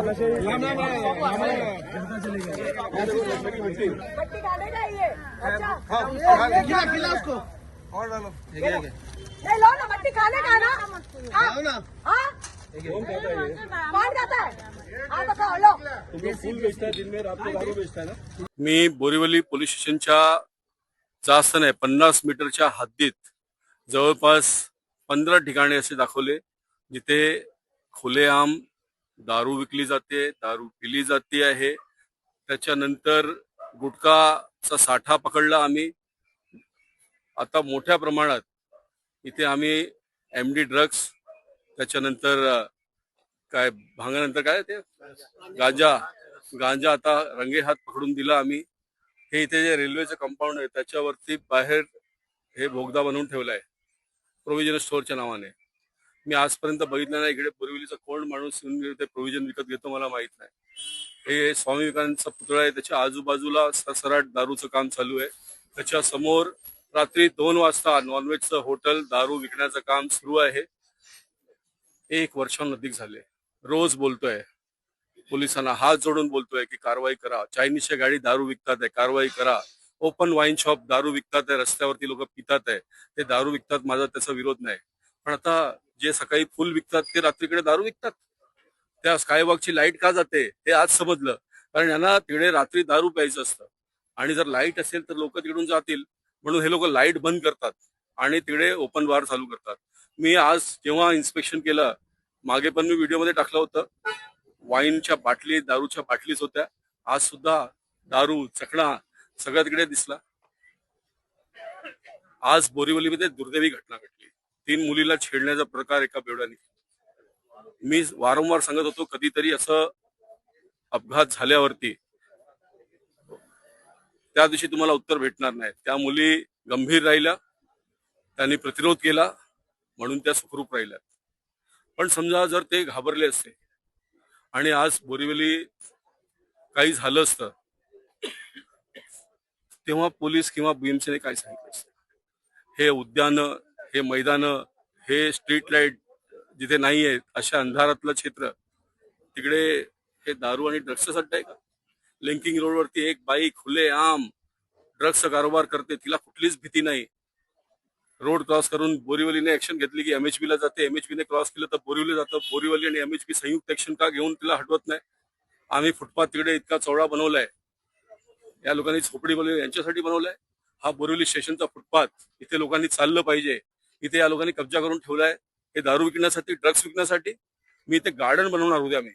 मट्टी डालेगा ये। अच्छा खिला उसको और डालो। नहीं लो ना, मट्टी खाने का ना। हाँ कौन खाता है? हाँ बताओ लो। फूल बेचता है दिन में, रात को दारू बेचता है ना। मी बोरीवली पोलीस स्टेशनच्या जास्त नाही 50 मीटरच्या हद्दीत जवळपास 15 ठिकाणे असे दाखवले जिथे खुलेआम दारू विकली जाते, दारू पिली जाते आहे। त्याच्यानंतर गुटखाचा साठा पकडला आम्ही। आता मोठ्या प्रमाणात इथे आम्ही एमडी ड्रग्स, त्याच्यानंतर काय भांगानंतर काय ते गांजा आता रंगेहात पकडून दिला आम्ही। हे इथे जे रेल्वेचं कंपाऊंड आहे त्याच्यावरती बाहेर हे बोगदा बनवून ठेवलाय प्रोव्हिजन स्टोअरच्या नावाने। मी आजपर्यंत बघितलं नाही इकडे बोरिवलीचा कोण माणूस येऊन ते प्रोव्हिजन विकत घेतो मला माहित नाही। हे स्वामी विवेकानंदचा पुतळा आहे, त्याच्या आजूबाजूला सरसराट दारूचं काम चालू आहे। त्याच्या समोर रात्री 2 वाजता नॉनव्हेजचं हॉटेल दारू विकण्याचं काम सुरू आहे। 1 वर्षांहून झाले। रोज बोलतोय पोलिसांना, हात जोडून बोलतोय की कारवाई करा। चायनीजच्या गाडी दारू विकतात आहे, कारवाई करा। ओपन वाईन शॉप दारू विकतात आहे, रस्त्यावरती लोक पितात आहे, ते दारू विकतात, माझा त्याचा विरोध नाही। पण आता जे सकाळी फुल विकतात ते रात्रीकडे दारू विकतात। त्या स्कायवॉकची लाईट का जाते हे आज समजलं, कारण यांना तिकडे रात्री दारू प्यायचं असतं आणि जर लाईट असेल तर लोक तिकडून जातील म्हणून हे लोक लाईट बंद करतात आणि तिकडे ओपन बार चालू करतात। मी आज जेव्हा इन्स्पेक्शन केलं, मागे पण मी व्हिडिओमध्ये टाकलं होतं, वाईनच्या बाटली, दारूच्या बाटलीच होत्या। आज सुद्धा दारू, चकणा सगळं तिकडे दिसला। आज बोरिवलीमध्ये दुर्दैवी घटना घडली। 3 मुलीला छेडण्याचा प्रकार एका बेवड्याने। मी वारंवार सांगत होतो कधीतरी असं अपघात झाल्यावरती त्या दिवशी तुम्हाला उत्तर भेटणार नाही। त्या मुली गंभीर राहिल्या, त्यांनी प्रतिरोध केला म्हणून त्या सुखरूप राहिल्या। पण समजा जर ते घाबरले असते आणि आज बोरिवली काही झालं असतं तेव्हा पोलीस किंवा बीएमसीने काय सांगितलं असतं? हे उद्यान, हे मैदान, हे स्ट्रीट लाईट जिथे नाही आहेत अशा अंधारातलं क्षेत्र, तिकडे हे दारू आणि ड्रग्सचा अड्डा आहे का? लिंकिंग रोडवरती एक बाई खुलेआम ड्रग्सचा कारोबार करते, तिला कुठलीच भीती नाही। रोड क्रॉस करून बोरिवलीने ऍक्शन घेतली की एमएचबी ला जाते, एमएचबी ने क्रॉस केलं तर बोरिवली जातं, बोरिवली आणि एमएचबी संयुक्त ऍक्शन का घेऊन तिला हटवत नाही? आम्ही फुटपाथ तिकडे इतका चौडा बनवलाय, या लोकांनी झोपडी बनवली यांच्यासाठी बनवलाय। हा बोरिवली स्टेशनचा फुटपाथ, इथे लोकांनी चाललं पाहिजे, इथे या लोकांनी कब्जा करून ठेवलाय हे दारू विकण्यासाठी, ड्रग्स विकण्यासाठी। मी इथे गार्डन बनवणार उद्या मी।